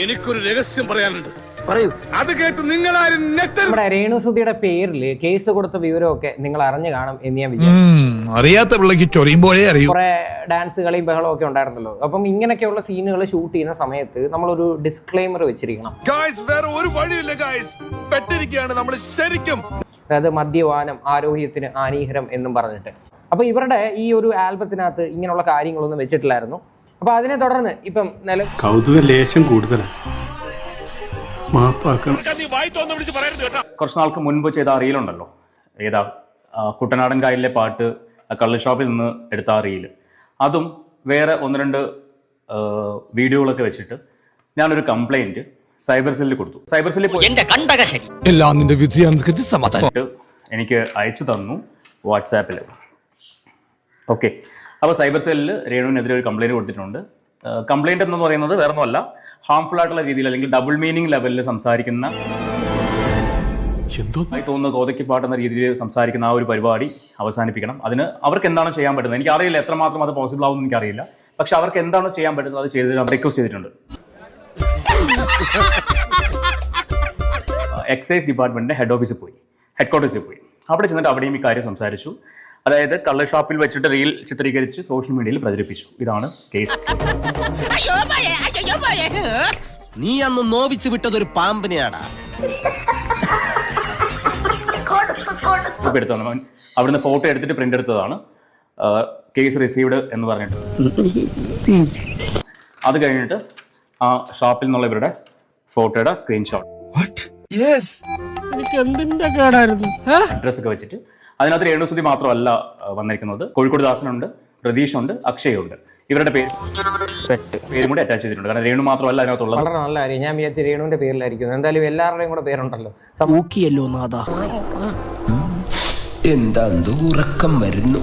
എനിക്കൊരു രഹസ്യം പറയാനുണ്ട്. പറയൂ. അത് കേട്ട് നിങ്ങളാരും നമ്മുടെ രേണുസുതിയുടെ പേരിൽ കേസ് കൊടുത്ത വിവരമൊക്കെ നിങ്ങൾ അറിഞ്ഞു കാണും എന്ന് ഞാൻ വിചാരിച്ചു. അറിയാത്ത പിള്ളേക്ക് ചൊറിയുമ്പോഴേ അറിയൂ. കുറെ ഡാൻസ് കളിയും ബഹളവും ഒക്കെ ഉണ്ടായിരുന്നല്ലോ. അപ്പം ഇങ്ങനെയൊക്കെയുള്ള സീനുകൾ ഷൂട്ട് ചെയ്യുന്ന സമയത്ത് നമ്മളൊരു ഡിസ്ക്ലെയിമർ വെച്ചിരിക്കണം. വേറെ ഒരു വഴിയില്ല ഗായ്സ്, പെട്ടിരിക്കുകയാണ് നമ്മൾ ശരിക്കും. അതായത് മദ്യപാനം ആരോഗ്യത്തിന് ഹാനികരം എന്നും പറഞ്ഞിട്ട്. അപ്പോൾ ഇവരുടെ ഈ ഒരു ആൽബത്തിനകത്ത് ഇങ്ങനെയുള്ള കാര്യങ്ങളൊന്നും വെച്ചിട്ടില്ലായിരുന്നു. അപ്പോൾ അതിനെ തുടർന്ന് ഇപ്പം കൗതുക ലേശം കൂടുതലാണ്. കുറച്ച് നാൾക്ക് മുൻപ് ചെയ്ത റീലുണ്ടല്ലോ, ഏതാ കുട്ടനാടൻ കായലിലെ പാട്ട്, കള്ള് ഷോപ്പിൽ നിന്ന് എടുത്ത ആ റീല്, അതും വേറെ ഒന്ന് രണ്ട് വീഡിയോകളൊക്കെ വെച്ചിട്ട് ഞാനൊരു കംപ്ലൈന്റ് സൈബർ സെല്ലിൽ കൊടുത്തു. സൈബർ സെല്ലിൽ പോയി എനിക്ക് അയച്ചു തന്നു വാട്സാപ്പിൽ. ഓക്കെ, അപ്പോൾ സൈബർ സെല്ലിൽ രേണുവിനെതിരെ ഒരു കംപ്ലൈന്റ് കൊടുത്തിട്ടുണ്ട്. കംപ്ലൈന്റ് എന്ന് പറയുന്നത് വേറെ ഒന്നുമല്ല, ഹാംഫുൾ ആയിട്ടുള്ള രീതിയിൽ അല്ലെങ്കിൽ ഡബിൾ മീനിങ് ലെവലിൽ സംസാരിക്കുന്ന, തോന്നുന്ന കോതയ്ക്ക് പാട്ടുന്ന രീതിയിൽ സംസാരിക്കുന്ന ആ ഒരു പരിപാടി അവസാനിപ്പിക്കണം. അതിന് അവർക്ക് എന്താണോ ചെയ്യാൻ പറ്റുന്നത്, എനിക്കറിയില്ല എത്രമാത്രം അത് പോസിബിൾ ആവുമെന്ന് എനിക്കറിയില്ല. പക്ഷെ അവർക്ക് എന്താണോ ചെയ്യാൻ പറ്റുന്നത് അത് ചെയ്ത് റിക്വസ്റ്റ് ചെയ്തിട്ടുണ്ട്. എക്സൈസ് ഡിപ്പാർട്ട്മെന്റിന്റെ ഹെഡ് ഓഫീസിൽ പോയി, ഹെഡ് ക്വാർട്ടേഴ്സിൽ പോയി. അവിടെ ചെന്നിട്ട് അവിടെയും ഈ കാര്യം സംസാരിച്ചു. അതായത് കള്ള് ഷോപ്പിൽ വെച്ചിട്ട് റീൽ ചിത്രീകരിച്ച് സോഷ്യൽ മീഡിയയിൽ പ്രചരിപ്പിച്ചു. ഇതാണ് കേസ്. നീ അന്ന് നോവിച്ചു വിട്ടതൊരു പാമ്പിനെയാടാ. അവിടുന്ന് ഫോട്ടോ എടുത്തിട്ട് പ്രിന്റ് എടുത്തതാണ്. കേസ് റിസീവ്ഡ് എന്ന് പറഞ്ഞിട്ട് അത് കഴിഞ്ഞിട്ട് ആ ഷോപ്പിൽ നിന്നുള്ള ഇവരുടെ ഫോട്ടോയുടെ സ്ക്രീൻഷോട്ട്, അഡ്രസ് ഒക്കെ വെച്ചിട്ട്, അതിനകത്ത് രേണുസുതി മാത്രമല്ല വന്നിരിക്കുന്നത്, കോഴിക്കോട് ദാസനുണ്ട്, പ്രതീഷുണ്ട്, അക്ഷയുണ്ട്. ഇവരുടെ പേരും കൂടി അറ്റാച്ച് ചെയ്തിട്ടുണ്ട്. കാരണം രേണു മാത്രമല്ല അതിനകത്തുള്ളത്. വളരെ നല്ല കാര്യം. ഞാൻ വിചാരിച്ചു രേണുവിന്റെ പേരിലായിരിക്കും. എന്തായാലും എല്ലാവരുടെയും കൂടെ പേരുണ്ടല്ലോ. എന്താ ഉറക്കം വരുന്നു.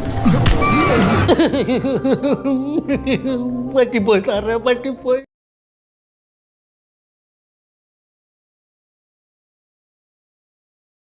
പറ്റിപ്പോയി സാറേ, പറ്റിപ്പോയി.